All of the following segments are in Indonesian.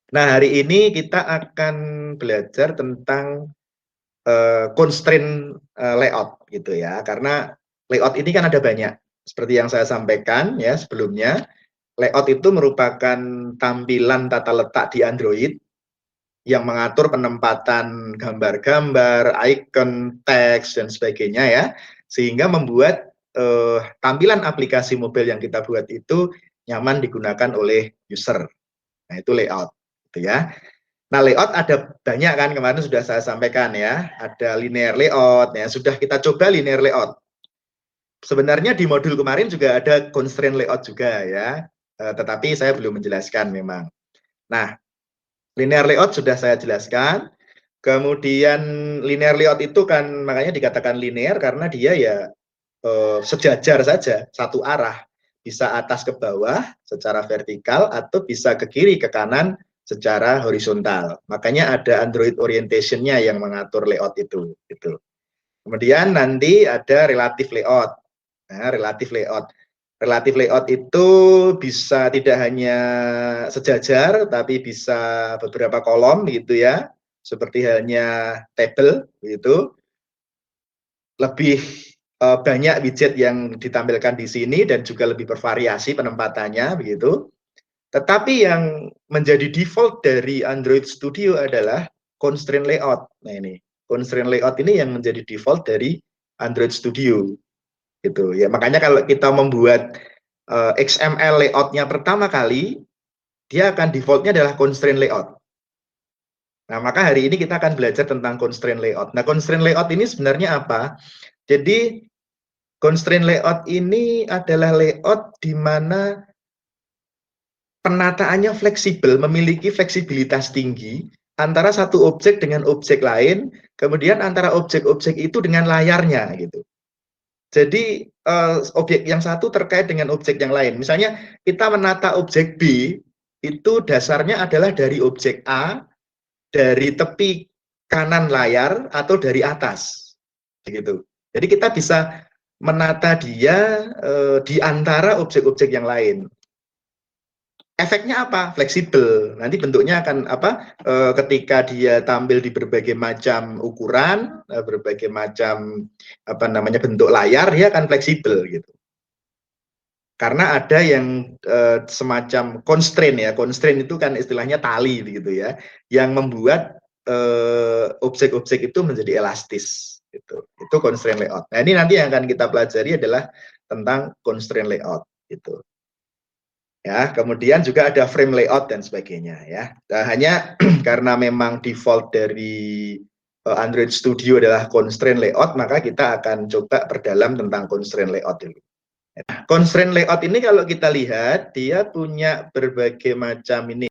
Nah, hari ini kita akan belajar tentang constraint layout gitu ya. Karena layout ini kan ada banyak. Seperti yang saya sampaikan ya sebelumnya, layout itu merupakan tampilan tata letak di Android yang mengatur penempatan gambar-gambar, icon, teks dan sebagainya ya. Sehingga membuat tampilan aplikasi mobile yang kita buat itu nyaman digunakan oleh user. Nah, itu layout gitu ya. Nah, layout ada banyak kan, kemarin sudah saya sampaikan ya. Ada linear layout, ya sudah kita coba linear layout. Sebenarnya di modul kemarin juga ada constraint layout juga ya, tetapi saya belum menjelaskan memang. Nah, linear layout sudah saya jelaskan. Kemudian linear layout itu kan makanya dikatakan linear karena dia ya sejajar saja, satu arah. Bisa atas ke bawah secara vertikal atau bisa ke kiri ke kanan secara horizontal. Makanya ada Android orientation-nya yang mengatur layout itu. Gitu. Kemudian nanti ada relative layout. Nah, relative layout. Relative layout itu bisa tidak hanya sejajar, tapi bisa beberapa kolom gitu ya, seperti halnya table gitu. Lebih banyak widget yang ditampilkan di sini dan juga lebih bervariasi penempatannya begitu. Tetapi yang menjadi default dari Android Studio adalah constraint layout. Nah ini, constraint layout ini yang menjadi default dari Android Studio. Gitu ya. Makanya kalau kita membuat XML layout-nya pertama kali, dia akan default-nya adalah constraint layout. Nah, maka hari ini kita akan belajar tentang constraint layout. Nah, constraint layout ini sebenarnya apa? Jadi constraint layout ini adalah layout di mana penataannya fleksibel, memiliki fleksibilitas tinggi antara satu objek dengan objek lain, kemudian antara objek-objek itu dengan layarnya gitu. Jadi objek yang satu terkait dengan objek yang lain. Misalnya kita menata objek B, itu dasarnya adalah dari objek A, dari tepi kanan layar atau dari atas. Begitu. Jadi kita bisa menata dia di antara objek-objek yang lain. Efeknya apa? Fleksibel. Nanti bentuknya akan apa? Ketika dia tampil di berbagai macam ukuran, berbagai macam apa namanya bentuk layar, dia akan fleksibel gitu. Karena ada yang semacam constraint ya. Constraint itu kan istilahnya tali gitu ya, yang membuat objek-objek itu menjadi elastis. Itu constraint layout. Nah ini nanti yang akan kita pelajari adalah tentang constraint layout. Gitu. Ya, kemudian juga ada frame layout dan sebagainya ya. Nah, hanya karena memang default dari Android Studio adalah constraint layout, maka kita akan coba perdalam tentang constraint layout dulu. Nah, constraint layout ini kalau kita lihat dia punya berbagai macam ini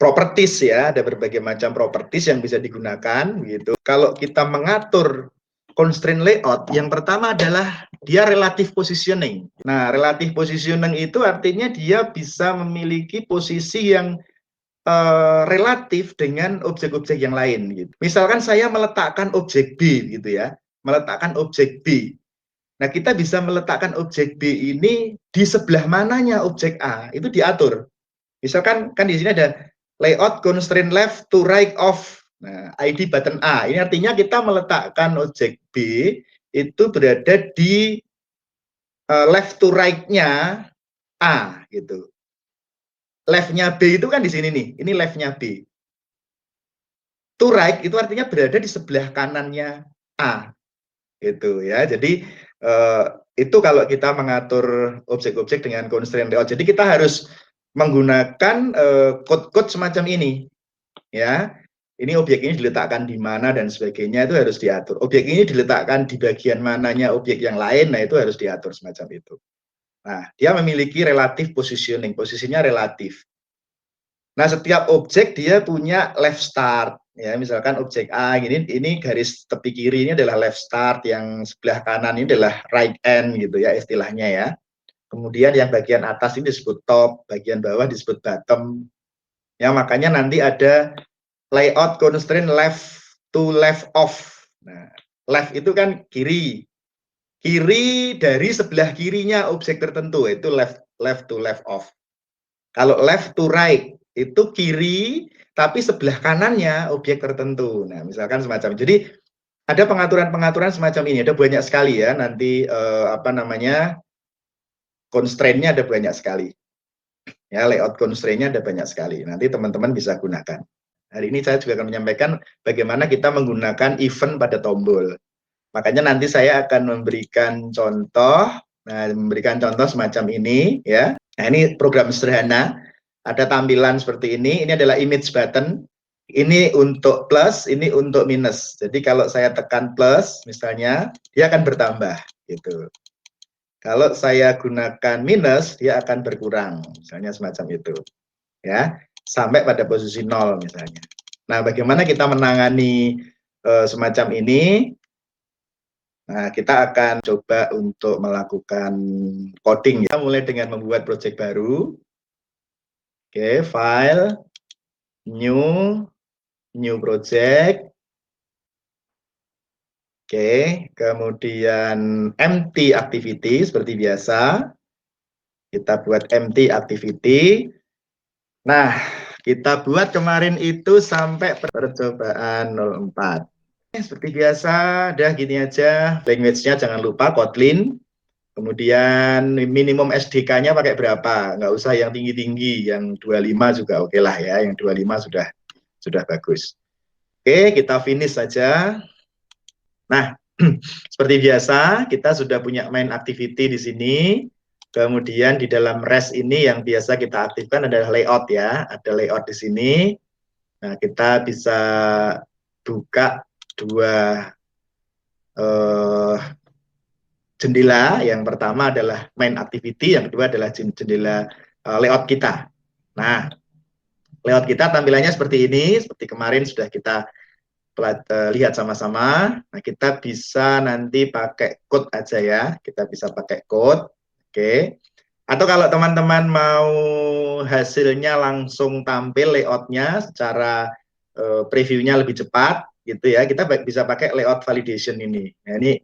properties ya, ada berbagai macam properties yang bisa digunakan gitu. Kalau kita mengatur constraint layout, yang pertama adalah dia relative positioning. Nah, relative positioning itu artinya dia bisa memiliki posisi yang relatif dengan objek-objek yang lain. Gitu. Misalkan saya meletakkan objek B, gitu ya, meletakkan objek B. Nah, kita bisa meletakkan objek B ini di sebelah mananya objek A, itu diatur. Misalkan kan di sini ada layout constraint left to right of nah, ID button A. Ini artinya kita meletakkan objek B itu berada di left to right-nya A gitu. Left-nya B itu kan di sini nih. Ini left-nya B. To right itu artinya berada di sebelah kanannya A. Gitu ya. Jadi itu kalau kita mengatur objek-objek dengan constraint layout. Jadi kita harus menggunakan code-code semacam ini. Ya, ini objek ini diletakkan di mana dan sebagainya itu harus diatur. Objek ini diletakkan di bagian mananya objek yang lain, nah itu harus diatur semacam itu. Nah, dia memiliki relative positioning, posisinya relatif. Nah, setiap objek dia punya left start. Ya, misalkan objek A ini garis tepi kiri ini adalah left start, yang sebelah kanan ini adalah right end gitu ya istilahnya ya. Kemudian yang bagian atas ini disebut top, bagian bawah disebut bottom. Ya, makanya nanti ada layout constraint left to left of. Nah, left itu kan kiri. Kiri dari sebelah kirinya objek tertentu itu left to left of. Kalau left to right itu kiri, tapi sebelah kanannya objek tertentu. Nah, misalkan semacam. Jadi ada pengaturan-pengaturan semacam ini. Ada banyak sekali ya. Nanti apa namanya, constraint-nya ada banyak sekali. Ya, layout constraint-nya ada banyak sekali. Nanti teman-teman bisa gunakan. Hari ini saya juga akan menyampaikan bagaimana kita menggunakan event pada tombol. Makanya nanti saya akan memberikan contoh, semacam ini, ya. Nah, ini program sederhana. Ada tampilan seperti ini. Ini adalah image button. Ini untuk plus, ini untuk minus. Jadi kalau saya tekan plus, misalnya, dia akan bertambah, gitu. Kalau saya gunakan minus, dia akan berkurang, misalnya semacam itu, ya, sampai pada posisi 0 misalnya. Nah, bagaimana kita menangani semacam ini? Nah, kita akan coba untuk melakukan coding, ya, mulai dengan membuat project baru. Oke, file, new project. Oke, kemudian empty activity seperti biasa. Kita buat empty activity. Nah, kita buat kemarin itu sampai percobaan 04. Seperti biasa, udah gini aja. Language-nya jangan lupa Kotlin. Kemudian minimum SDK-nya pakai berapa? Nggak usah yang tinggi-tinggi, yang 25 juga oke lah ya. Yang 25 sudah bagus. Oke, kita finish saja. Nah, seperti biasa, kita sudah punya main activity di sini. Kemudian di dalam REST ini yang biasa kita aktifkan adalah layout ya. Ada layout di sini. Nah, kita bisa buka dua jendela. Yang pertama adalah main activity, yang kedua adalah jendela layout kita. Nah, layout kita tampilannya seperti ini. Seperti kemarin sudah kita lihat sama-sama. Nah, kita bisa nanti pakai code aja ya. Kita bisa pakai code. Oke. Atau kalau teman-teman mau hasilnya langsung tampil layoutnya secara previewnya lebih cepat gitu ya, kita bisa pakai layout validation ini. Nah, ini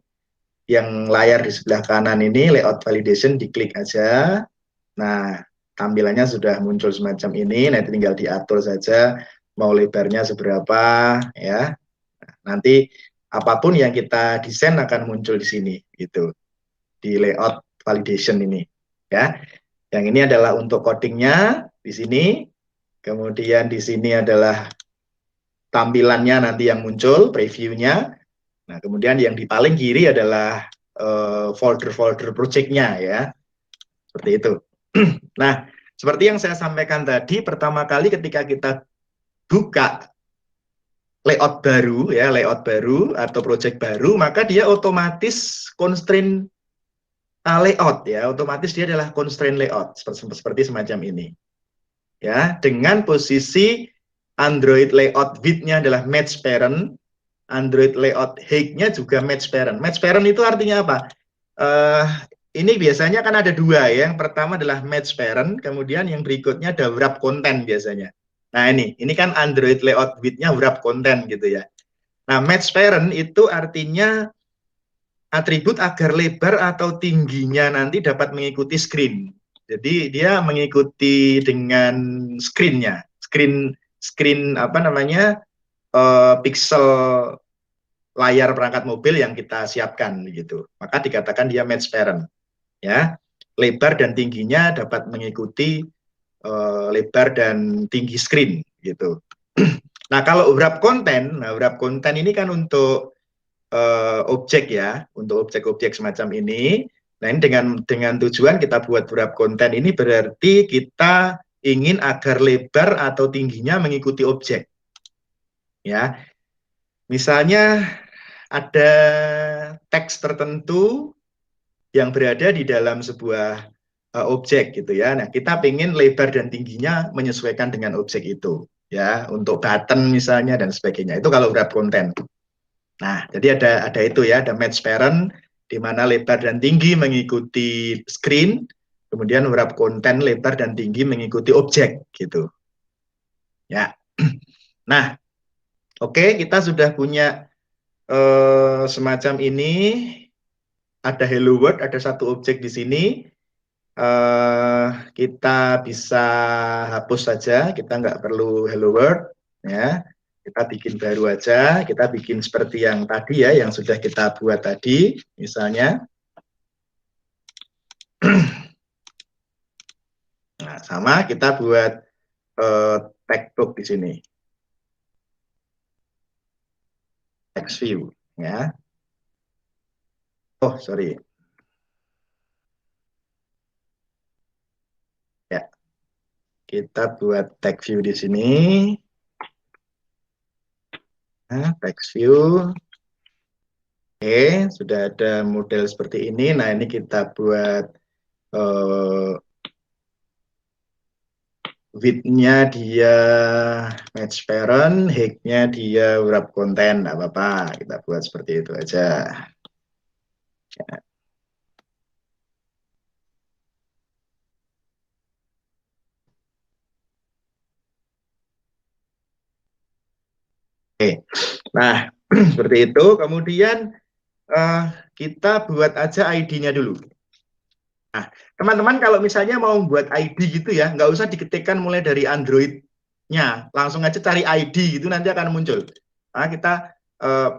yang layar di sebelah kanan ini layout validation, diklik aja. Nah, tampilannya sudah muncul semacam ini. Nah, tinggal diatur saja mau lebarnya seberapa ya. Nanti apapun yang kita desain akan muncul di sini gitu, di layout validation ini ya. Yang ini adalah untuk codingnya di sini, kemudian di sini adalah tampilannya nanti yang muncul previewnya. Nah, kemudian yang di paling kiri adalah folder-folder projectnya ya, seperti itu. Nah, seperti yang saya sampaikan tadi, pertama kali ketika kita buka layout baru ya, layout baru atau project baru, maka dia otomatis constraint layout ya, otomatis dia adalah constraint layout seperti semacam ini. Ya, dengan posisi Android layout width-nya adalah match parent, Android layout height-nya juga match parent. Match parent itu artinya apa? Ini biasanya kan ada dua ya. Yang pertama adalah match parent, kemudian yang berikutnya ada wrap content biasanya. Nah, ini kan Android layout width-nya wrap content gitu ya. Nah, match parent itu artinya atribut agar lebar atau tingginya nanti dapat mengikuti screen. Jadi dia mengikuti dengan screen-nya. Screen apa namanya? Pixel layar perangkat mobil yang kita siapkan gitu. Maka dikatakan dia match parent. Ya. Lebar dan tingginya dapat mengikuti lebar dan tinggi screen gitu. Nah, kalau wrap content, wrap content ini kan untuk objek ya, untuk objek-objek semacam ini. Nah, ini dengan tujuan kita buat wrap content ini berarti kita ingin agar lebar atau tingginya mengikuti objek. Ya. Misalnya ada teks tertentu yang berada di dalam sebuah objek gitu ya. Nah, kita ingin lebar dan tingginya menyesuaikan dengan objek itu ya, untuk button misalnya dan sebagainya. Itu kalau wrap content. Nah, jadi ada itu ya, ada match parent di mana lebar dan tinggi mengikuti screen, kemudian wrap content lebar dan tinggi mengikuti objek gitu. Ya. Nah, oke, kita sudah punya semacam ini. Ada hello world, ada satu objek di sini. kita bisa hapus saja, kita nggak perlu hello world, ya. Kita bikin baru aja, kita bikin seperti yang tadi ya, yang sudah kita buat tadi, misalnya. Nah, sama kita buat textbook di sini, text view, ya. Oh, sorry. Ya, kita buat text view di sini. Nah, text view. Oke, sudah ada model seperti ini. Nah, ini kita buat width-nya dia match parent, height-nya dia wrap content, nggak apa-apa. Kita buat seperti itu aja. Ya. Oke, nah seperti itu. Kemudian kita buat aja ID-nya dulu. Nah, teman-teman kalau misalnya mau buat ID gitu ya, nggak usah diketikkan mulai dari Android-nya, langsung aja cari ID gitu nanti akan muncul. Nah, kita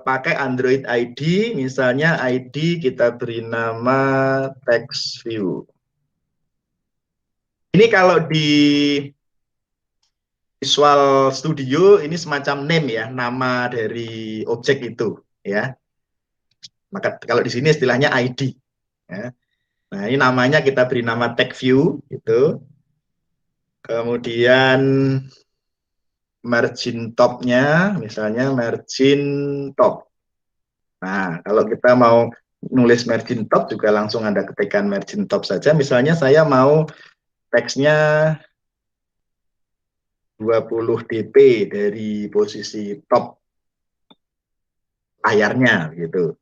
pakai Android ID, misalnya ID kita beri nama text view. Ini kalau di Visual Studio ini semacam name ya, nama dari objek itu ya. Maka kalau di sini istilahnya ID. Ya. Nah, ini namanya kita beri nama text view gitu. Kemudian margin top-nya, misalnya margin top. Nah, kalau kita mau nulis margin top juga langsung ada ketikan margin top saja. Misalnya saya mau teksnya 20 dp dari posisi top layarnya gitu.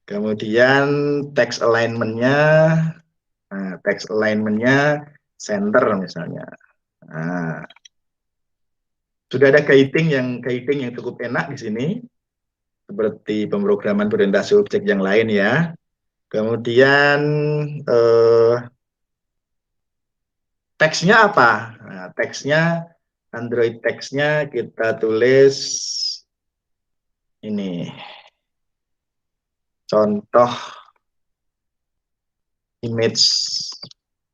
Kemudian text alignment-nya, nah, text alignment-nya center misalnya. Nah, sudah ada guiding yang cukup enak di sini, seperti pemrograman berorientasi objek yang lain ya. Kemudian teksnya apa? Nah, teksnya Android teksnya kita tulis ini contoh image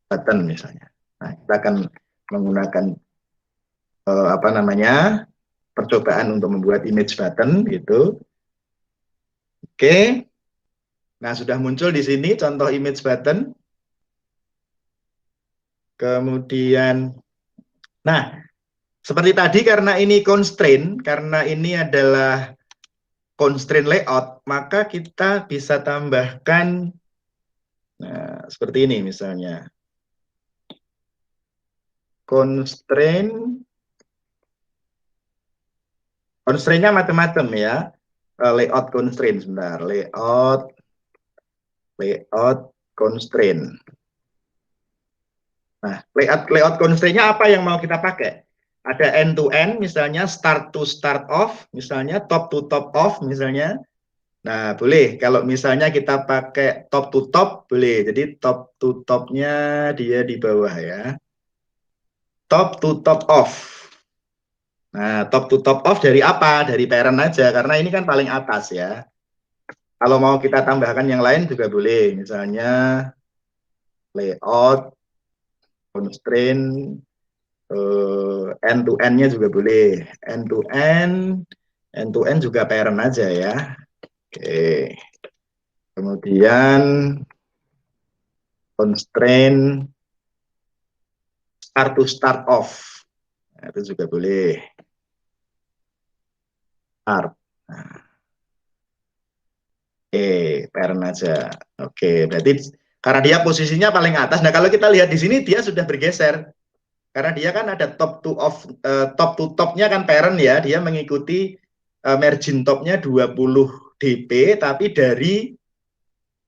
button misalnya. Nah, kita akan menggunakan apa namanya percobaan untuk membuat image button gitu. Oke. Nah, sudah muncul di sini contoh image button. Kemudian, nah, seperti tadi karena ini constraint, karena ini adalah constraint layout, maka kita bisa tambahkan, nah, seperti ini misalnya. Constraint-nya macam-macam ya. Layout constraint, sebentar. Layout constraint. Nah, layout constraint-nya apa yang mau kita pakai? Ada end to end, misalnya start to start off, misalnya top to top off, misalnya. Nah, boleh. Kalau misalnya kita pakai top to top, boleh. Jadi top to top-nya dia di bawah ya. Top to top off. Nah, top to top off dari apa? Dari parent aja, karena ini kan paling atas ya. Kalau mau kita tambahkan yang lain juga boleh. Misalnya layout constraint end to end-nya juga boleh. End to end juga parent aja ya. Oke. Kemudian constraint start to start off. Nah, itu juga boleh. Start. Nah. Oke, parent aja. Oke, berarti karena dia posisinya paling atas. Nah, kalau kita lihat di sini dia sudah bergeser. Karena dia kan ada top to top-nya kan parent ya, dia mengikuti margin top-nya 20 dp tapi dari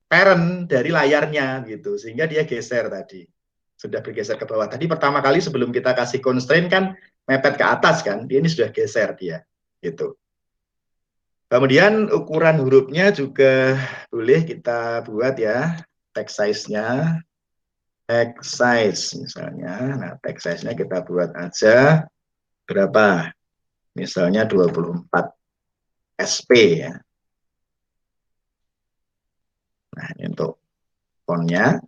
parent, dari layarnya gitu. Sehingga dia geser tadi. Sudah bergeser ke bawah. Tadi pertama kali sebelum kita kasih constraint kan mepet ke atas kan, dia ini sudah geser dia gitu. Kemudian ukuran hurufnya juga boleh kita buat ya, text size-nya. text size misalnya. Nah, text size-nya kita buat aja berapa? Misalnya 24 SP ya. Nah, ini untuk fontnya.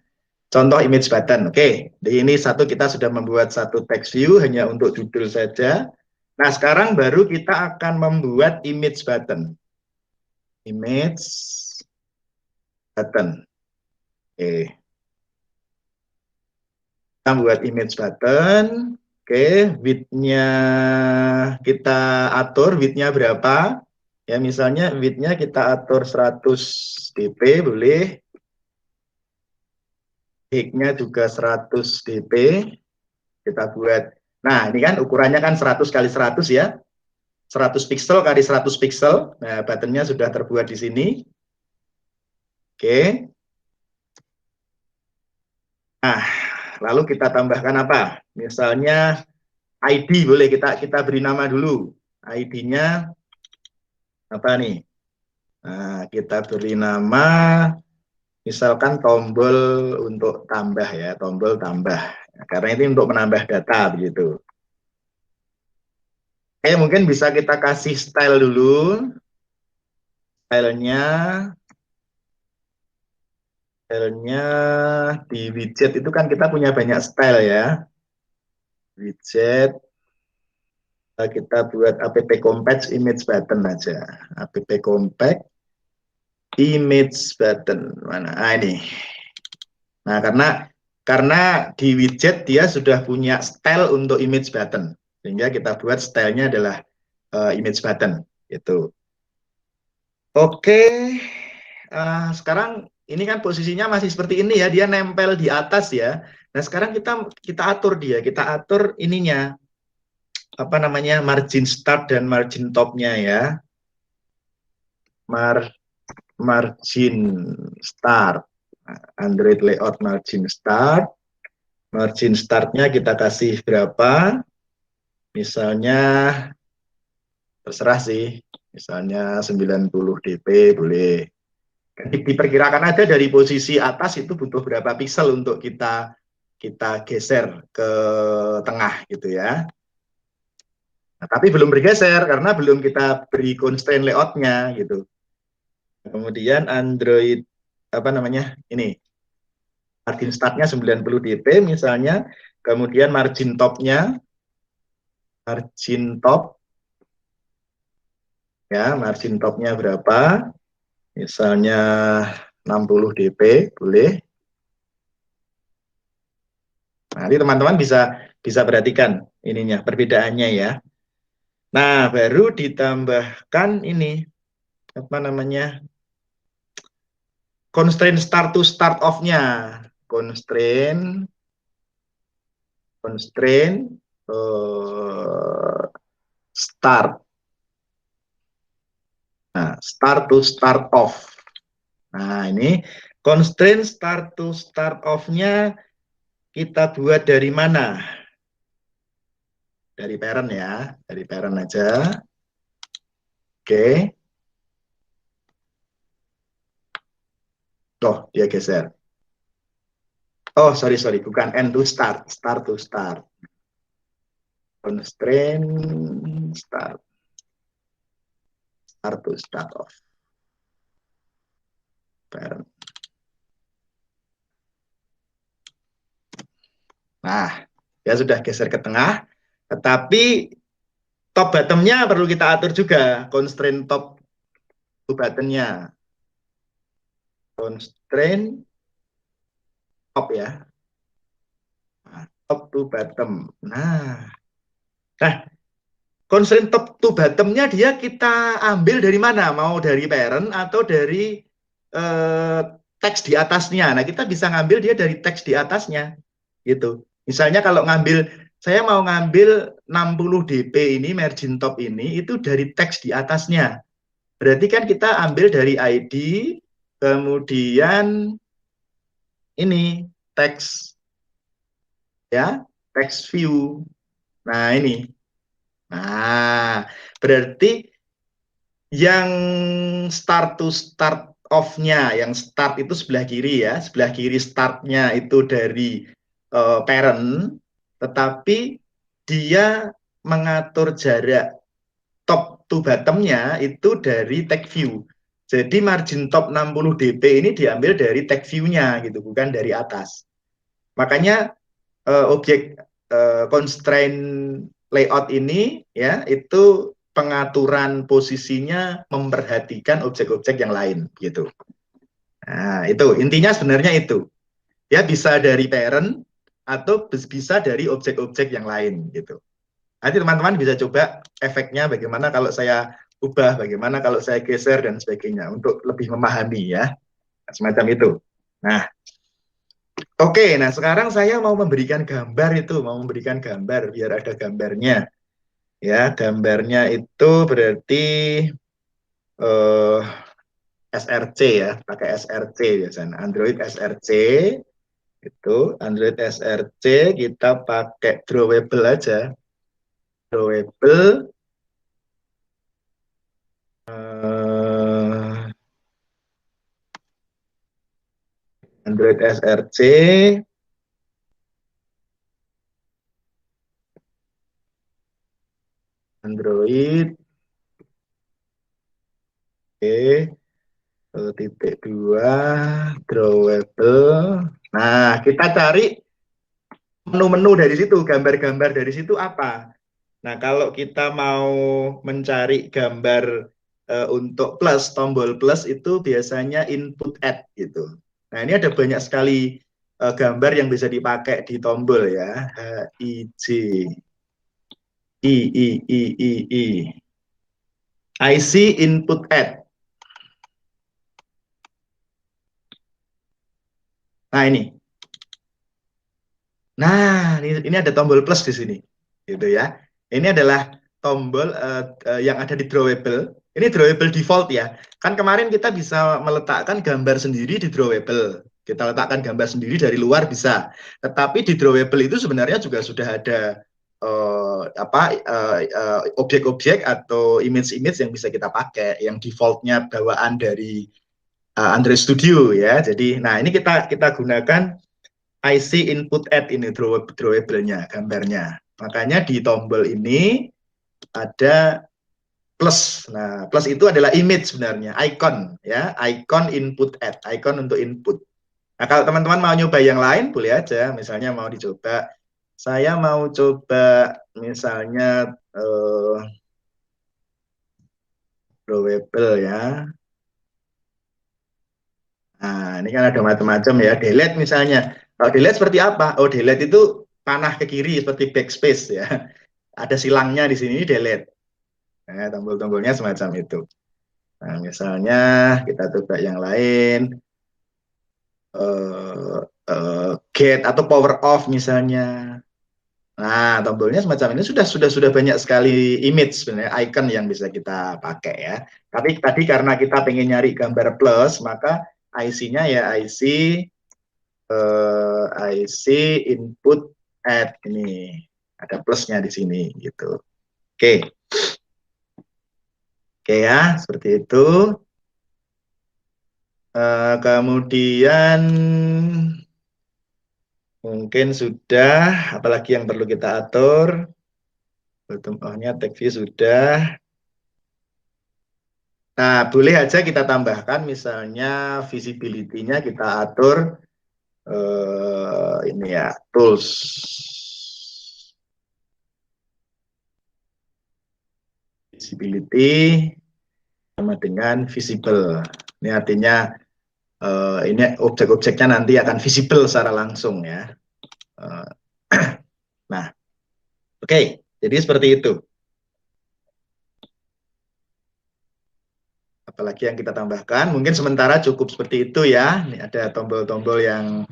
Contoh image button. Oke, di ini satu kita sudah membuat satu text view hanya untuk judul saja. Nah, sekarang baru kita akan membuat image button. Image button. Oke. Kita buat image button. Oke, width-nya kita atur, width-nya berapa? Ya, misalnya width-nya kita atur 100 dp, boleh. Height-nya juga 100 dp. Kita buat. Nah, ini kan ukurannya kan 100 kali 100 ya. 100 pixel kali 100 pixel. Nah, button-nya sudah terbuat di sini. Oke. Nah, lalu kita tambahkan apa? Misalnya ID boleh kita beri nama dulu. ID-nya apa nih? Nah, kita beri nama misalkan tombol untuk tambah ya, tombol tambah. Nah, karena ini untuk menambah data begitu. Oke, mungkin bisa kita kasih style dulu. Stylenya di widget itu kan kita punya banyak style ya. Widget kita buat app compact image button aja. App compact image button mana? Ah, ini. Nah, karena di widget dia sudah punya style untuk image button, sehingga kita buat stylenya adalah image button gitu. Oke, sekarang ini kan posisinya masih seperti ini ya, dia nempel di atas ya. Nah, sekarang kita atur dia, kita atur ininya apa namanya margin start dan margin topnya ya. Margin start, Android layout margin start. Margin startnya kita kasih berapa? Misalnya terserah sih, misalnya 90 dp boleh. Diperkirakan aja dari posisi atas itu butuh berapa pixel untuk kita geser ke tengah gitu ya. Nah, tapi belum bergeser karena belum kita beri constraint layoutnya gitu. Kemudian Android apa namanya ini margin startnya 90 dp misalnya, kemudian margin topnya margin top ya, margin topnya berapa? Misalnya 60 dp boleh. Nah, ini teman-teman bisa perhatikan ininya perbedaannya ya. Nah, baru ditambahkan ini apa namanya constraint start to start off-nya. Constraint start. Nah, start to start off. Nah, ini constraint start to start off-nya kita buat dari mana? Dari parent ya, dari parent aja. Oke. Oh, dia geser. Oh, sorry, bukan end to start, start to start. Constraint start to start off. Parent. Nah, ya sudah geser ke tengah, tetapi top bottom-nya perlu kita atur juga, constraint top to button-nya. Constraint top ya. Nah, top to bottom. Nah, constraint top to bottom-nya dia kita ambil dari mana? Mau dari parent atau dari teks di atasnya. Nah, kita bisa ngambil dia dari teks di atasnya. Gitu. Misalnya kalau saya mau ngambil 60 dp ini, margin top ini, itu dari teks di atasnya. Berarti kan kita ambil dari ID, kemudian ini, teks, ya, teks view. Nah, ini. Nah, berarti yang start to start off-nya, yang start itu sebelah kiri ya, sebelah kiri startnya itu dari parent, tetapi dia mengatur jarak top to bottom-nya itu dari tag view. Jadi margin top 60 dp ini diambil dari tag view-nya gitu, bukan dari atas. Makanya objek constraint layout ini ya itu pengaturan posisinya memperhatikan objek-objek yang lain gitu. Nah, itu intinya sebenarnya itu. Ya bisa dari parent atau bisa dari objek-objek yang lain gitu. Nanti teman-teman bisa coba efeknya bagaimana kalau saya ubah, bagaimana kalau saya geser dan sebagainya untuk lebih memahami ya. Semacam itu. Nah, oke, nah sekarang saya mau memberikan gambar itu, mau memberikan gambar biar ada gambarnya. Ya, gambarnya itu berarti eh, SRC ya, pakai SRC biasanya. Android SRC itu, Android SRC kita pakai drawable aja. Drawable Android SRC Android titik dua drawable. Nah, kita cari menu-menu dari situ, gambar-gambar dari situ apa? Nah, kalau kita mau mencari gambar untuk plus, tombol plus itu biasanya input add gitu. Nah, ini ada banyak sekali gambar yang bisa dipakai di tombol ya. H, I, J, I, I, I, I, I. IC input add. Nah, ini. Nah, ini ada tombol plus di sini. Gitu ya. Ini adalah tombol yang ada di drawable. Ini drawable default ya. Kan kemarin kita bisa meletakkan gambar sendiri di drawable. Kita letakkan gambar sendiri dari luar bisa. Tetapi di drawable itu sebenarnya juga sudah ada objek-objek atau image-image yang bisa kita pakai yang defaultnya bawaan dari Android Studio ya. Jadi, nah ini kita gunakan IC input add ini drawable-nya, gambarnya. Makanya di tombol ini ada plus. Nah, plus itu adalah image sebenarnya, icon ya, icon input add, icon untuk input. Nah, kalau teman-teman mau nyoba yang lain boleh aja, misalnya mau dicoba. Saya mau coba misalnya drawable ya. Nah, ini kan ada macam-macam ya. Delete misalnya. Kalau delete seperti apa? Oh, delete itu panah ke kiri seperti backspace ya. Ada silangnya di sini delete. Nah, tombol-tombolnya semacam itu. Nah, misalnya kita coba yang lain. Get atau power off misalnya. Nah, tombolnya semacam ini sudah banyak sekali image sebenarnya icon yang bisa kita pakai ya. Tapi tadi karena kita pengen nyari gambar plus, maka IC-nya ya IC input add ini ada plusnya di sini gitu. Oke. Oke ya, seperti itu. Kemudian mungkin sudah, apalagi yang perlu kita atur. Bottom on-nya tag view sudah. Nah, boleh aja kita tambahkan misalnya visibility-nya kita atur ini ya, tools. Visibility sama dengan visible. Ini artinya ini objek-objeknya nanti akan visible secara langsung ya. Nah, oke, jadi seperti itu. Apalagi yang kita tambahkan, mungkin sementara cukup seperti itu ya. Ini ada tombol-tombol yang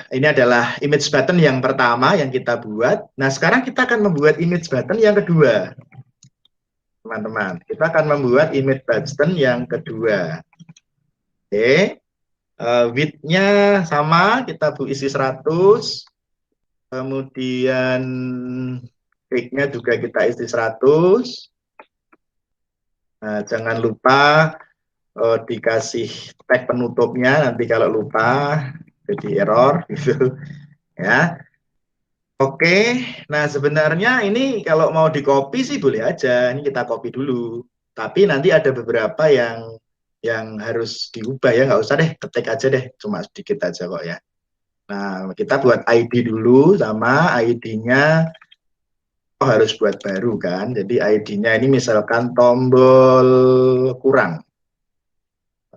ini adalah image button yang pertama yang kita buat. Nah, sekarang kita akan membuat image button yang kedua. Teman-teman, kita akan membuat image button yang kedua. Oke. Width-nya sama, kita isi 100. Kemudian height-nya juga kita isi 100. Nah, jangan lupa dikasih tag penutupnya, nanti kalau lupa jadi error gitu ya. Oke, nah sebenarnya ini kalau mau di copy sih boleh aja. Ini kita copy dulu. Tapi nanti ada beberapa yang harus diubah ya. Nggak usah deh, ketik aja deh. Cuma sedikit aja kok ya. Nah, kita buat ID dulu sama ID-nya harus buat baru kan. Jadi ID-nya ini misalkan tombol kurang.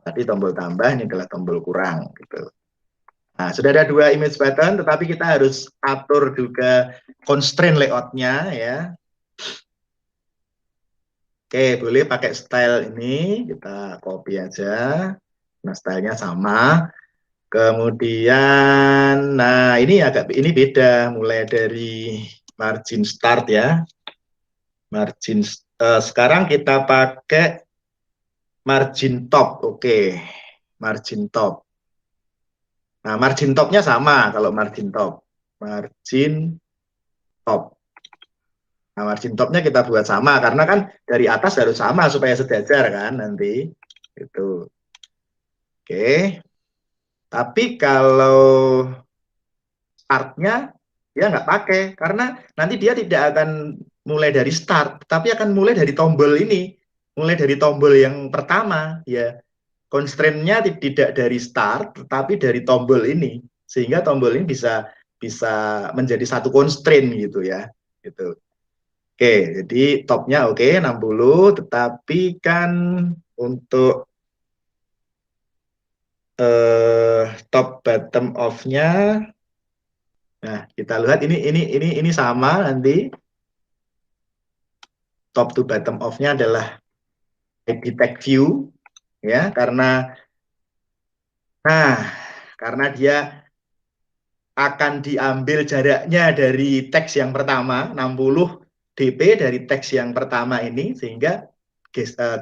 Tadi tombol tambah, ini adalah tombol kurang gitu. Nah, sudah ada dua image button, tetapi kita harus atur juga constraint layout-nya ya. Oke, boleh pakai style ini, kita copy aja. Nah, stylenya sama. Kemudian, nah ini beda, mulai dari margin start ya. Margin sekarang kita pakai margin top, oke, margin top. Nah, margin topnya sama kalau margin top. Margin top. Nah, margin topnya kita buat sama karena kan dari atas harus sama supaya sejajar kan nanti. Itu. Oke. Tapi kalau startnya dia nggak pakai karena nanti dia tidak akan mulai dari start, tapi akan mulai dari tombol ini, mulai dari tombol yang pertama ya. Constraint-nya tidak dari start, tetapi dari tombol ini, sehingga tombol ini bisa bisa menjadi satu constraint gitu ya. Gitu. Oke, jadi topnya oke 60, tetapi kan untuk top bottom off-nya, nah kita lihat ini sama nanti top to bottom off-nya adalah ID tag view ya karena dia akan diambil jaraknya dari teks yang pertama 60 dp dari teks yang pertama ini sehingga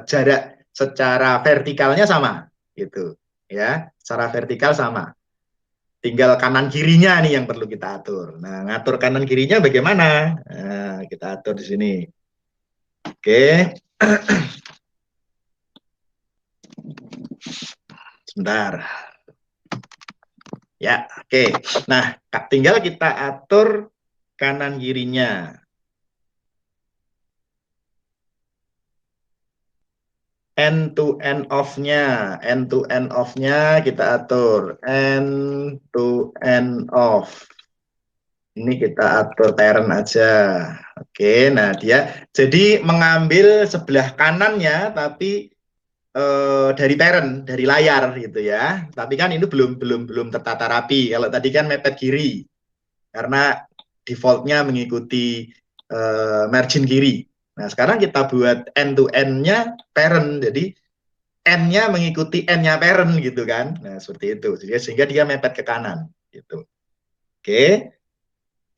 jarak secara vertikalnya sama gitu ya, secara vertikal sama. Tinggal kanan kirinya nih yang perlu kita atur. Nah, ngatur kanan kirinya bagaimana? Nah, kita atur di sini. Oke. Sebentar. Ya, oke. Nah, tinggal kita atur kanan kirinya. End to end off-nya kita atur end to end off. Ini kita atur parent aja. Oke, nah dia jadi mengambil sebelah kanannya tapi dari parent, dari layar gitu ya. Tapi kan ini belum tertata rapi. Kalau tadi kan mepet kiri karena defaultnya mengikuti margin kiri. Nah, sekarang kita buat end to end-nya parent. Jadi N-nya mengikuti N-nya parent gitu kan. Nah, seperti itu. Sehingga dia mepet ke kanan gitu. Oke.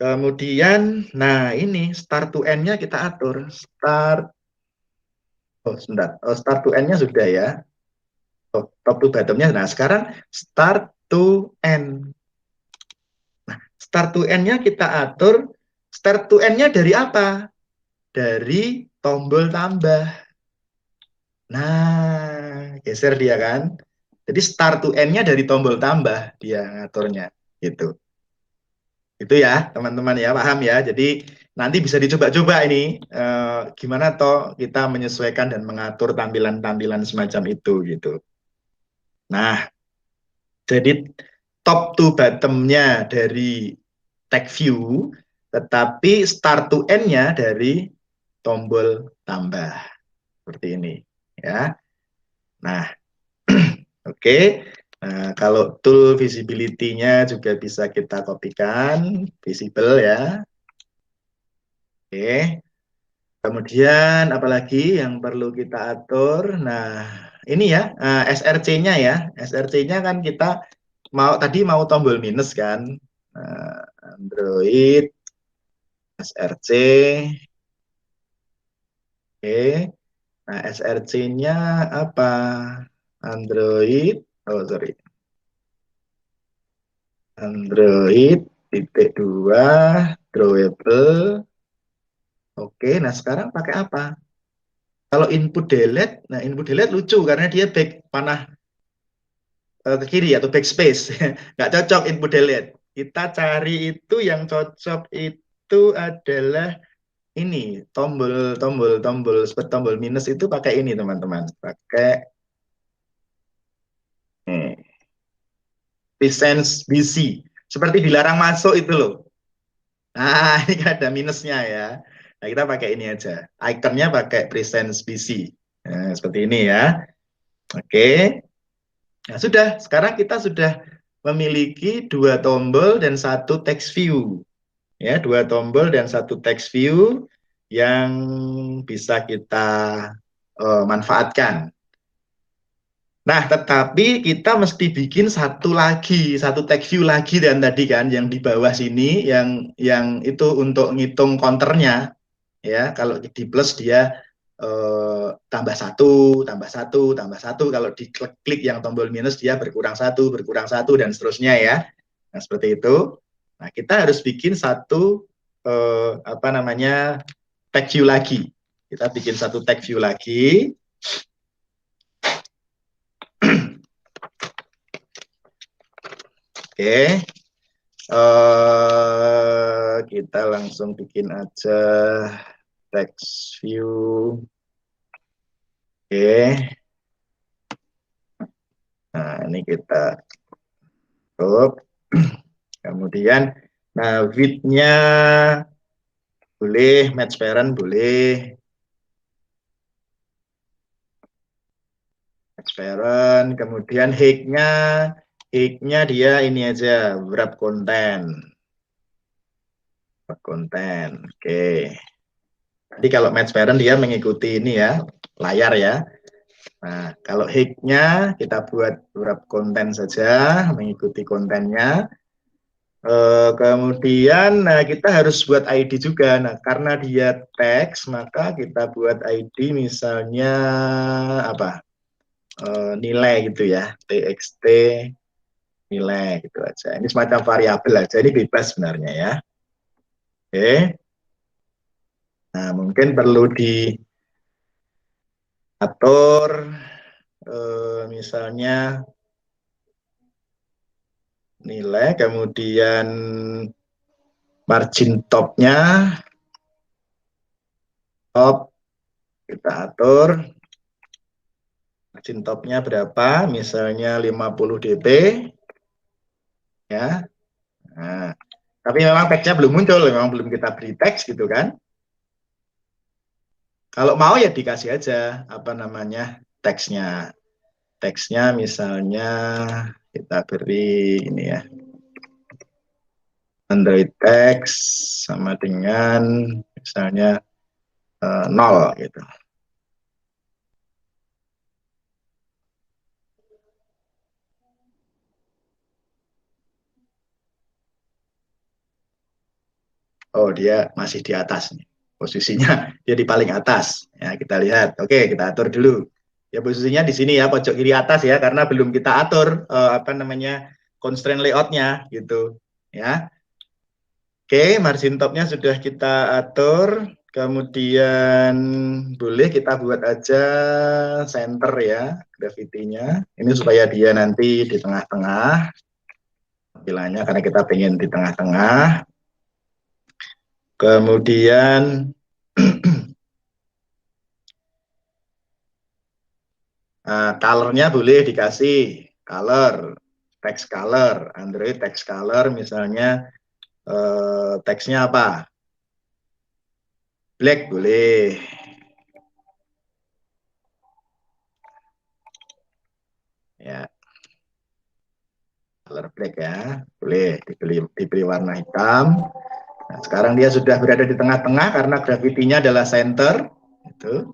Kemudian, nah ini start to N-nya kita atur. Start to N-nya sudah ya. Top to bottom-nya. Nah, sekarang start to N. Nah, start to N-nya kita atur. Start to N-nya dari apa? Dari tombol tambah. Nah, geser dia kan. Jadi start to end-nya dari tombol tambah dia ngaturnya gitu. Itu ya, teman-teman ya, paham ya. Jadi nanti bisa dicoba-coba ini gimana toh kita menyesuaikan dan mengatur tampilan-tampilan semacam itu gitu. Nah, jadi top to bottom-nya dari tag view, tetapi start to end-nya dari tombol tambah. Seperti ini ya. Nah, oke. Nah, kalau tool visibility-nya juga bisa kita kopikan, visible ya. Oke. Kemudian apalagi yang perlu kita atur? Nah, ini ya, SRC-nya ya. SRC-nya kan kita mau tombol minus kan. Android SRC. Oke. Nah, SRC-nya apa? Android, oh sorry. Android titik 2 drawable. Oke, nah sekarang pakai apa? Kalau input delete, nah input delete lucu karena dia back panah ke kiri atau backspace. Nggak cocok input delete. Kita cari itu yang cocok itu adalah ini seperti tombol minus itu pakai ini teman-teman. Pakai presence busy. Seperti dilarang masuk itu loh. Nah, ini kan ada minusnya ya. Nah, kita pakai ini aja. Ikonnya pakai presence busy. Nah, seperti ini ya. Oke. Nah, sudah. Sekarang kita sudah memiliki dua tombol dan satu text view. Ya, dua tombol dan satu text view yang bisa kita manfaatkan. Nah, tetapi kita mesti bikin satu lagi, satu text view lagi dan tadi kan yang di bawah sini yang itu untuk ngitung counternya ya. Kalau di plus dia tambah satu, tambah satu, tambah satu. Kalau diklik yang tombol minus dia berkurang satu dan seterusnya ya. Nah, seperti itu. Nah, kita harus bikin satu apa namanya text view lagi. Kita bikin satu text view lagi. Oke, kita langsung bikin aja text view. Oke, nah ini kita tutup. Kemudian, nah width-nya boleh, match parent boleh. Match parent, kemudian height-nya dia ini aja, wrap content. Wrap content, oke. Jadi kalau match parent dia mengikuti ini ya, layar ya. Nah, kalau height-nya kita buat wrap content saja, mengikuti kontennya. Kemudian nah, kita harus buat ID juga. Nah, karena dia teks, maka kita buat ID misalnya apa? Nilai gitu ya, txt nilai gitu aja. Ini semacam variabel aja, ini bebas sebenarnya ya. Oke. Nah, mungkin perlu diatur misalnya nilai, kemudian margin top-nya top kita atur. Margin top-nya berapa? Misalnya 50 dp. Ya. Nah, tapi memang tag-nya belum muncul, memang belum kita beri teks gitu kan. Kalau mau ya dikasih aja apa namanya teksnya. Teksnya misalnya kita beri ini ya. Android text sama dengan misalnya 0 gitu. Oh, dia masih di atas nih. Posisinya dia di paling atas. Ya, kita lihat. Oke, kita atur dulu. Ya, posisinya di sini ya, pojok kiri atas ya, karena belum kita atur apa namanya constraint layout-nya gitu. Ya. Oke, margin top-nya sudah kita atur. Kemudian boleh kita buat aja center ya, gravity-nya. Ini supaya dia nanti di tengah-tengah. Tampilannya karena kita pengen di tengah-tengah. Kemudian color-nya boleh dikasih color, text color, Android text color misalnya teksnya apa? Black boleh. Ya. Color black ya. Boleh diberi warna hitam. Nah, sekarang dia sudah berada di tengah-tengah karena gravity-nya adalah center. Itu.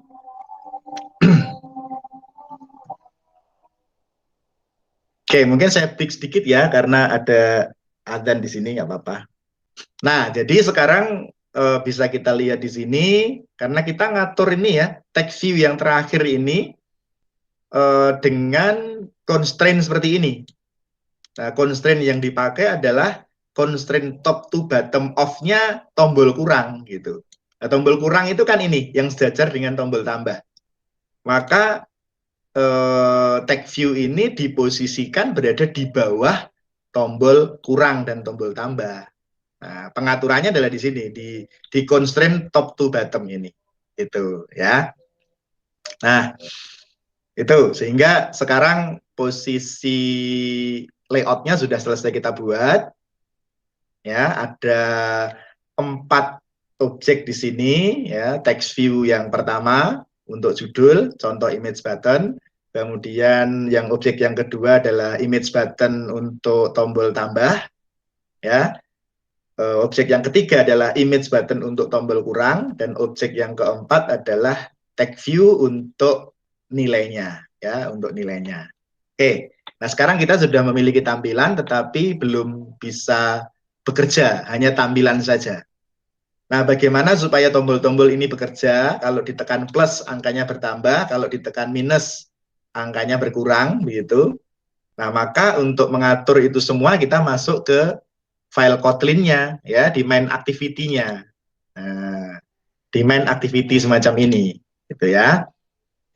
Oke, mungkin saya fix sedikit ya karena ada adzan di sini nggak apa-apa. Nah, jadi sekarang bisa kita lihat di sini karena kita ngatur ini ya text view yang terakhir ini dengan constraint seperti ini. Nah, constraint yang dipakai adalah constraint top to bottom off-nya tombol kurang gitu. Nah, tombol kurang itu kan ini yang sejajar dengan tombol tambah. maka tag view ini diposisikan berada di bawah tombol kurang dan tombol tambah. Nah, pengaturannya adalah di sini, di constraint top to bottom ini. Itu ya. Nah, itu sehingga sekarang posisi layoutnya sudah selesai kita buat. Ya, ada 4 objek di sini ya, text view yang pertama untuk judul, contoh image button. Kemudian yang objek yang kedua adalah image button untuk tombol tambah ya. Objek yang ketiga adalah image button untuk tombol kurang, dan objek yang keempat adalah text view untuk nilainya ya, untuk nilainya. Oke. Nah, sekarang kita sudah memiliki tampilan tetapi belum bisa bekerja, hanya tampilan saja. Nah, bagaimana supaya tombol-tombol ini bekerja? Kalau ditekan plus, angkanya bertambah. Kalau ditekan minus, angkanya berkurang, begitu. Nah, maka untuk mengatur itu semua, kita masuk ke file Kotlin-nya, ya, di main activity-nya. Nah, di main activity semacam ini, gitu ya.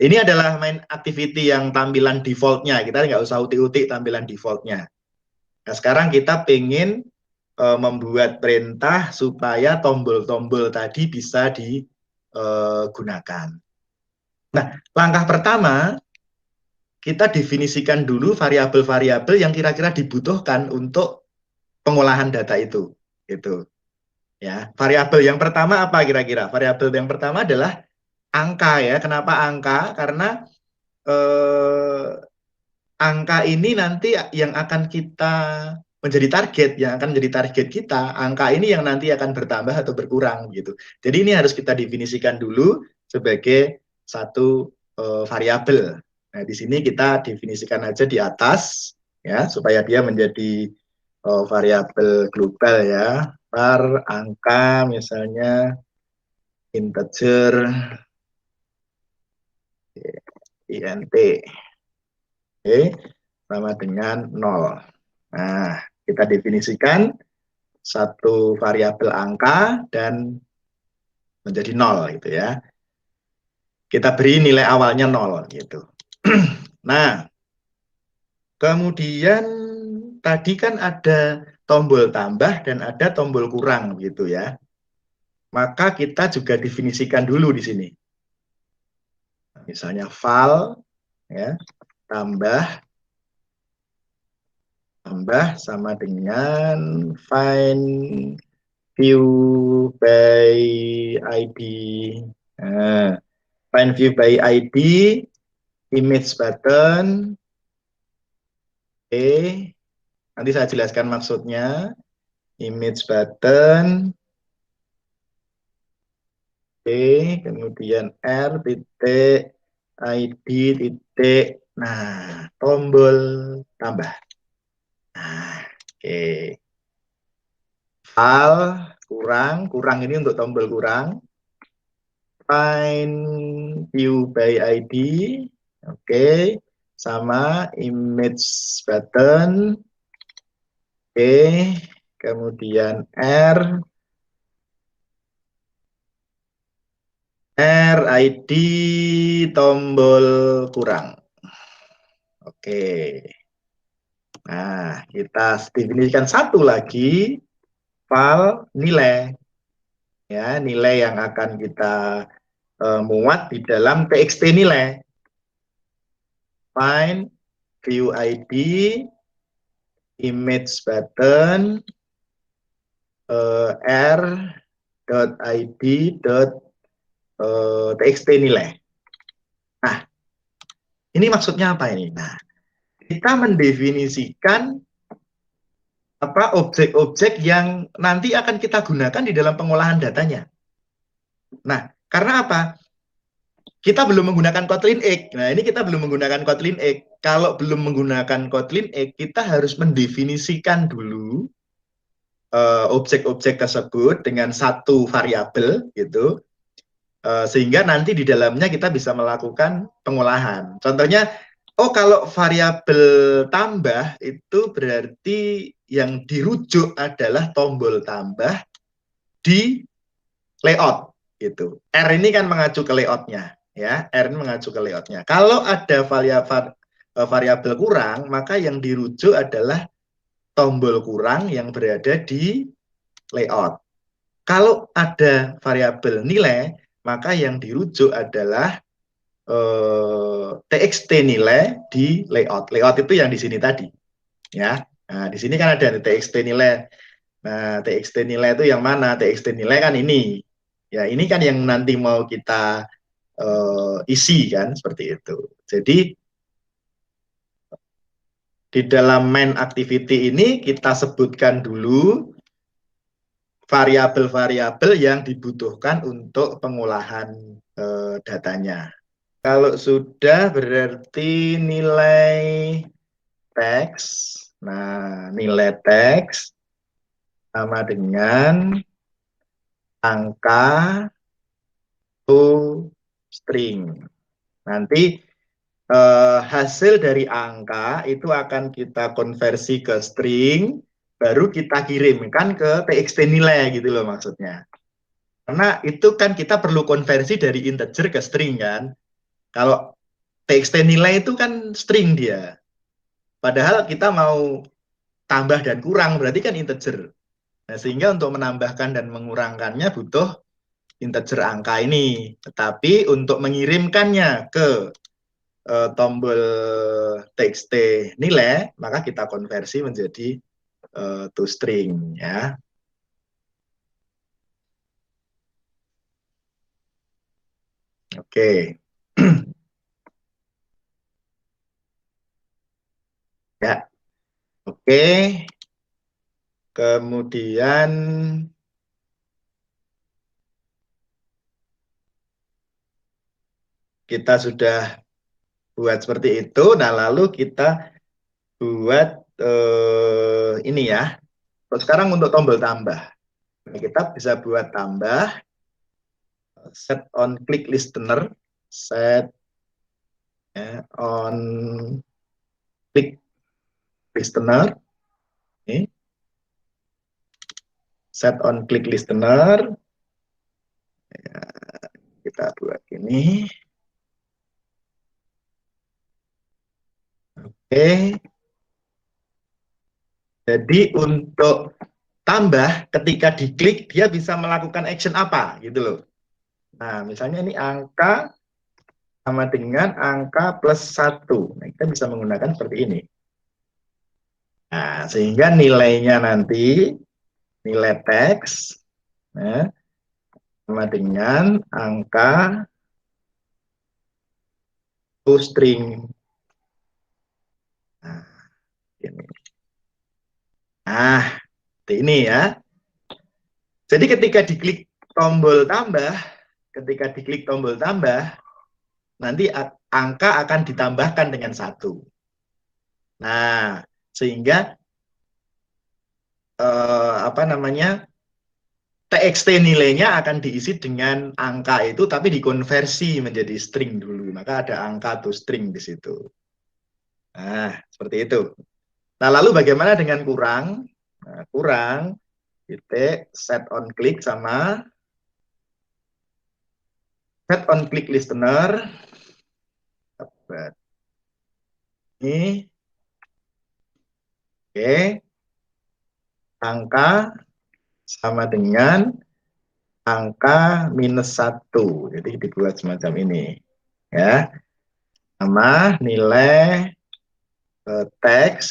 Ini adalah main activity yang tampilan default-nya. Kita nggak usah utik-utik tampilan default-nya. Nah, sekarang kita pengen membuat perintah supaya tombol-tombol tadi bisa digunakan. Nah, langkah pertama, kita definisikan dulu variabel-variabel yang kira-kira dibutuhkan untuk pengolahan data itu. Gitu. Ya, variabel yang pertama apa kira-kira? Variabel yang pertama adalah angka ya. Kenapa angka? Karena angka ini nanti yang akan kita menjadi target, yang akan menjadi target kita, angka ini yang nanti akan bertambah atau berkurang gitu. Jadi ini harus kita definisikan dulu sebagai satu variabel. Nah, di sini kita definisikan aja di atas ya supaya dia menjadi variabel global ya. Var angka misalnya integer int. Oke, sama dengan 0. Nah, kita definisikan satu variabel angka dan menjadi 0 gitu ya. Kita beri nilai awalnya 0 gitu. Nah, kemudian tadi kan ada tombol tambah dan ada tombol kurang gitu ya. Maka kita juga definisikan dulu di sini. Misalnya val ya, tambah sama dengan find view by ID. Nah, find view by ID, image button. Oke, nanti saya jelaskan maksudnya. Image button. Oke, kemudian R titik ID titik. Nah, tombol tambah. Nah, oke. Val kurang ini untuk tombol kurang. Find view by ID, oke, sama image button, oke, kemudian R ID tombol kurang, oke. Nah, kita definisikan satu lagi val nilai, ya, nilai yang akan kita muat di dalam txt nilai. Find view ID image button r.id.txt nilai. Nah, ini maksudnya apa ini? Nah, kita mendefinisikan apa objek-objek yang nanti akan kita gunakan di dalam pengolahan datanya. Nah, karena apa? Kita belum menggunakan Kotlin Egg. Nah, ini kita belum menggunakan Kotlin Egg. Kalau belum menggunakan Kotlin Egg, kita harus mendefinisikan dulu objek-objek tersebut dengan satu variabel gitu, sehingga nanti di dalamnya kita bisa melakukan pengolahan. Contohnya, oh kalau variabel tambah itu berarti yang dirujuk adalah tombol tambah di layout gitu. R ini kan mengacu ke layoutnya. ya, R ini mengacu ke layoutnya. Kalau ada variabel kurang, maka yang dirujuk adalah tombol kurang yang berada di layout. Kalau ada variabel nilai, maka yang dirujuk adalah txt nilai di layout. Layout itu yang di sini tadi, ya. Nah, di sini kan ada txt nilai. Nah, txt nilai itu yang mana? Txt nilai kan ini. Ya, ini kan yang nanti mau kita isi kan, seperti itu. Jadi di dalam main activity ini kita sebutkan dulu variabel-variabel yang dibutuhkan untuk pengolahan datanya. Kalau sudah berarti nilai teks. Nah, nilai teks sama dengan angka to string. Nanti hasil dari angka itu akan kita konversi ke string, baru kita kirimkan ke txt nilai gitu loh maksudnya. Karena itu kan kita perlu konversi dari integer ke string kan. Kalau txt nilai itu kan string dia. Padahal kita mau tambah dan kurang, berarti kan integer. Nah, sehingga untuk menambahkan dan mengurangkannya butuh integer angka ini. Tetapi untuk mengirimkannya ke tombol txt nilai, maka kita konversi menjadi to string ya. Oke. Ya. Oke. Kemudian kita sudah buat seperti itu. Nah, lalu kita buat ini ya. Sekarang untuk tombol tambah. Kita bisa buat tambah set on click listener, set on click listener. Ini. Set on click listener. Ya, kita buat ini. Oke. Jadi untuk tambah ketika diklik dia bisa melakukan action apa gitu loh. Nah, misalnya ini angka sama dengan angka plus 1. Nah, kita bisa menggunakan seperti ini. Nah, sehingga nilainya nanti, nilai teks, nah, sama dengan angka toString. Nah, ini. Nah, ini ya. Jadi ketika diklik tombol tambah, nanti angka akan ditambahkan dengan 1. Nah, sehingga apa namanya, txt nilainya akan diisi dengan angka itu, tapi dikonversi menjadi string dulu. Maka ada angka to string di situ. Nah, seperti itu. Nah, lalu bagaimana dengan kurang? Nah, kurang, titik, set on click sama set on click listener. Ini. Oke. Angka sama dengan angka minus 1. Jadi dibuat semacam ini. Ya. Sama nilai teks.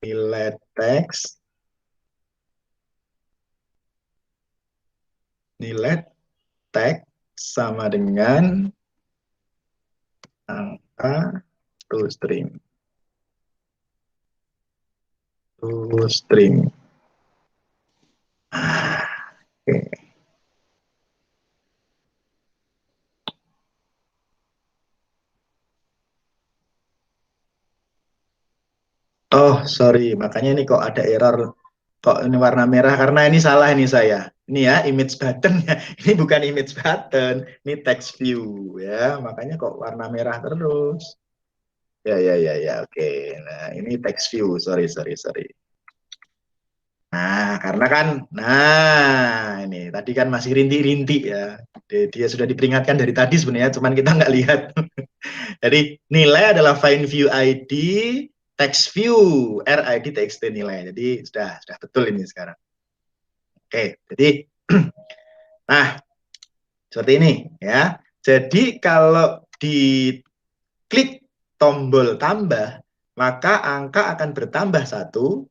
Nilai teks. Nilai teks sama dengan angka toString. toString. Oke. Oh, sorry. Makanya ini kok ada error. Kok ini warna merah? Karena ini salah ini saya. Ini ya, image button ya. Ini bukan image button. Ini text view ya. Makanya kok warna merah terus. Ya, ya. Oke. Nah, ini text view. Sorry. Nah, Nah, karena kan, nah ini tadi kan masih rintik-rintik ya. Dia sudah diperingatkan dari tadi sebenarnya, cuman kita nggak lihat. Jadi nilai adalah find view ID, text view, RID, TXT nilai. Jadi sudah betul ini sekarang. Oke, jadi nah seperti ini ya. Jadi kalau diklik tombol tambah, maka angka akan bertambah 1,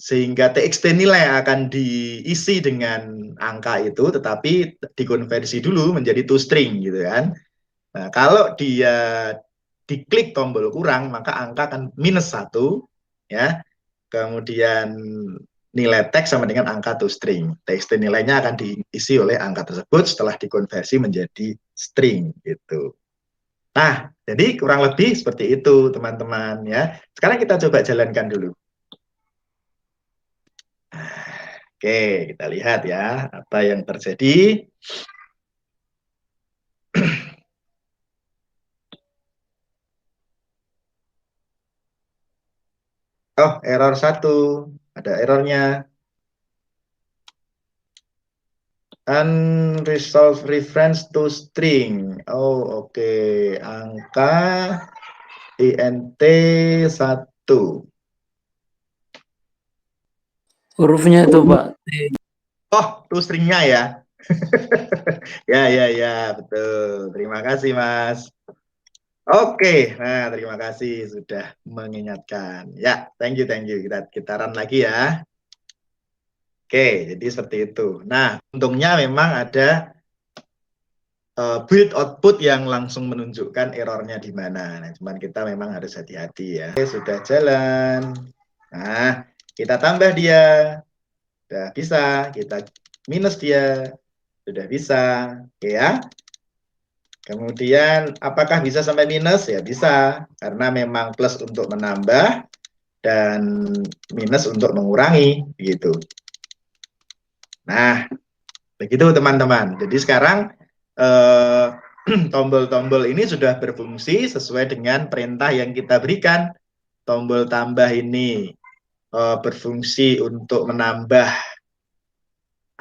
sehingga TXT nilai akan diisi dengan angka itu, tetapi dikonversi dulu menjadi toString gitu kan. Nah, kalau dia diklik tombol kurang, maka angka akan -1 ya. Kemudian nilai teks sama dengan angka toString. TXT nilainya akan diisi oleh angka tersebut setelah dikonversi menjadi string gitu. Nah, jadi kurang lebih seperti itu teman-teman ya. Sekarang kita coba jalankan dulu. Oke, kita lihat ya apa yang terjadi. Oh, error 1. Ada errornya. Unresolved reference to string. Oh, oke. Angka INT 1. Hurufnya itu, Pak. Oh, to stringnya ya. Ya, betul. Terima kasih, Mas. Oke, nah terima kasih sudah mengingatkan. Ya, thank you. Kita run lagi ya. Oke, jadi seperti itu. Nah, untungnya memang ada build output yang langsung menunjukkan errornya di mana. Nah, cuman kita memang harus hati-hati ya. Oke, sudah jalan. Nah, kita tambah dia. Sudah bisa. Kita minus dia. Sudah bisa. Oke ya. Kemudian apakah bisa sampai minus? Ya bisa, karena memang plus untuk menambah dan minus untuk mengurangi gitu. Nah, begitu teman-teman. Jadi sekarang tombol-tombol ini sudah berfungsi sesuai dengan perintah yang kita berikan. Tombol tambah ini berfungsi untuk menambah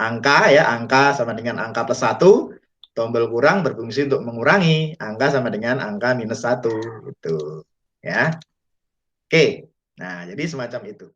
angka ya, angka sama dengan angka +1. Tombol kurang berfungsi untuk mengurangi angka sama dengan angka -1 gitu ya. Oke. Nah, jadi semacam itu.